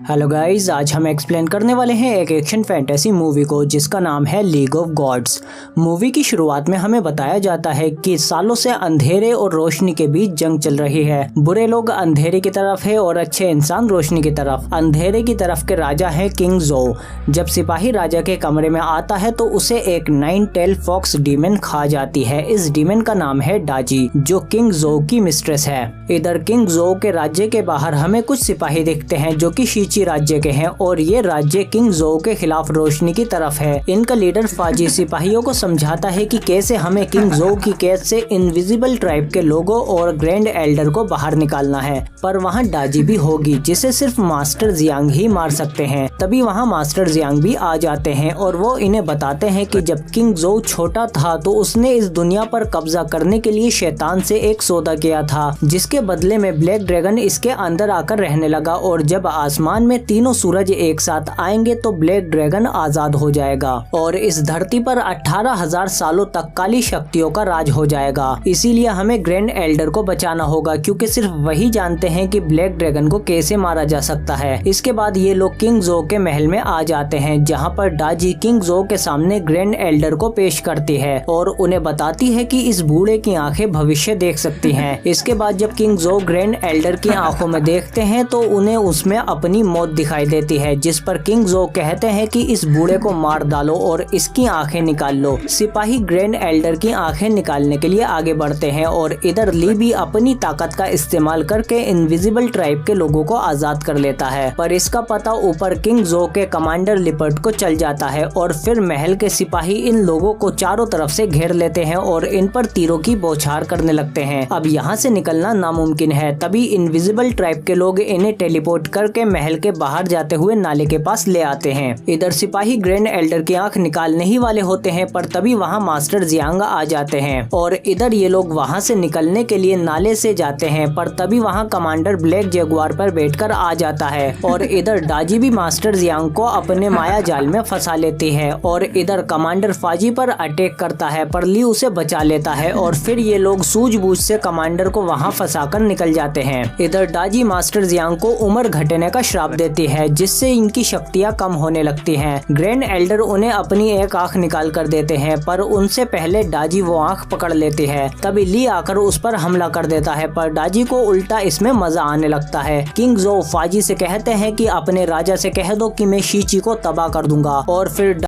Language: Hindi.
हेलो गाइस, आज हम एक्सप्लेन करने वाले हैं एक एक्शन फैंटेसी मूवी को जिसका नाम है लीग ऑफ गॉड्स। मूवी की शुरुआत में हमें बताया जाता है कि सालों से अंधेरे और रोशनी के बीच जंग चल रही है। बुरे लोग अंधेरे की तरफ है और अच्छे इंसान रोशनी की तरफ। अंधेरे की तरफ के राजा है किंग जो। जब सिपाही राजा के कमरे में आता है तो उसे एक 9 टेल फॉक्स डीमन खा जाती है। इस डीमन का नाम है डाजी, जो किंग जो की मिस्ट्रेस है। इधर किंग जो के राज्य के बाहर हमें कुछ सिपाही दिखते हैं जो कि शीची राज्य के हैं और ये राज्य किंग जो के खिलाफ रोशनी की तरफ है। इनका लीडर फाजी सिपाहियों को समझाता है कि कैसे हमें किंग जो की कैद से इनविजिबल ट्राइब के लोगों और ग्रैंड एल्डर को बाहर निकालना है। पर वहाँ डाजी भी होगी जिसे सिर्फ मास्टर जियांग ही मार सकते हैं। तभी वहाँ मास्टर जियांग भी आ जाते हैं और वो इन्हें बताते हैं कि जब किंग जो छोटा था तो उसने इस दुनिया पर कब्जा करने के लिए शैतान से एक सौदा किया था, जिसके बदले में ब्लैक ड्रैगन इसके अंदर आकर रहने लगा और जब आसमान में तीनों सूरज एक साथ आएंगे तो ब्लैक ड्रैगन आजाद हो जाएगा और इस धरती पर 18,000 सालों तक काली शक्तियों का राज हो जाएगा। इसीलिए हमें ग्रैंड एल्डर को बचाना होगा क्योंकि सिर्फ वही जानते हैं कि ब्लैक ड्रैगन को कैसे मारा जा सकता है। इसके बाद ये लोग किंग जो के महल में आ जाते हैं जहाँ पर डाजी किंग जो के सामने ग्रैंड एल्डर को पेश करती है और उन्हें बताती है कि इस बूढ़े की आंखें भविष्य देख सकती हैं। इसके बाद जब किंग जो ग्रैंड एल्डर की आंखों में देखते हैं तो उन्हें उसमें अपनी मौत दिखाई देती है, जिस पर किंग जो कहते हैं कि इस बूढ़े को मार डालो और इसकी आंखें निकाल लो। सिपाही ग्रैंड एल्डर की आंखें निकालने के लिए आगे बढ़ते हैं और इधर ली भी अपनी ताकत का इस्तेमाल करके इनविजिबल ट्राइब के लोगों को आजाद कर लेता है। पर इसका पता ऊपर किंग जो के कमांडर लिपर्ट को चल जाता है और फिर महल के सिपाही इन लोगों को चारों तरफ से घेर लेते हैं और इन पर तीरों की बौछार करने लगते हैं। अब यहाँ से निकलना नामुमकिन है। तभी इनविजिबल ट्राइब के लोग इन्हें टेलीपोर्ट करके महल के बाहर जाते हुए नाले के पास ले आते हैं। इधर सिपाही ग्रैंड एल्डर की आंख निकालने ही वाले होते हैं पर तभी वहाँ मास्टर जियांग आ जाते हैं और इधर ये लोग वहाँ से निकलने के लिए नाले से जाते हैं पर तभी वहाँ कमांडर ब्लैक जगुआर पर बैठकर आ जाता है और इधर डाजी भी मास्टर जियांग को अपने माया जाल में फंसा लेती है और इधर कमांडर फाजी पर अटैक करता है पर ली उसे बचा लेता है और फिर ये लोग सूझबूझ से कमांडर को वहाँ फंसाकर निकल जाते हैं। इधर डाजी मास्टर जियांग को उम्र घटने का श्राप देती है जिससे इनकी शक्तियाँ कम होने लगती हैं। ग्रैंड एल्डर उन्हें अपनी एक आंख निकाल कर देते हैं पर उनसे पहले डाजी वो आंख पकड़ लेती है। तभी ली आकर उस पर हमला कर देता है पर डाजी को उल्टा इसमें मजा आने लगता है। किंग जो फाजी से कहते हैं कि अपने राजा से कह दो कि मैं शीची को तबाह कर दूंगा और फिर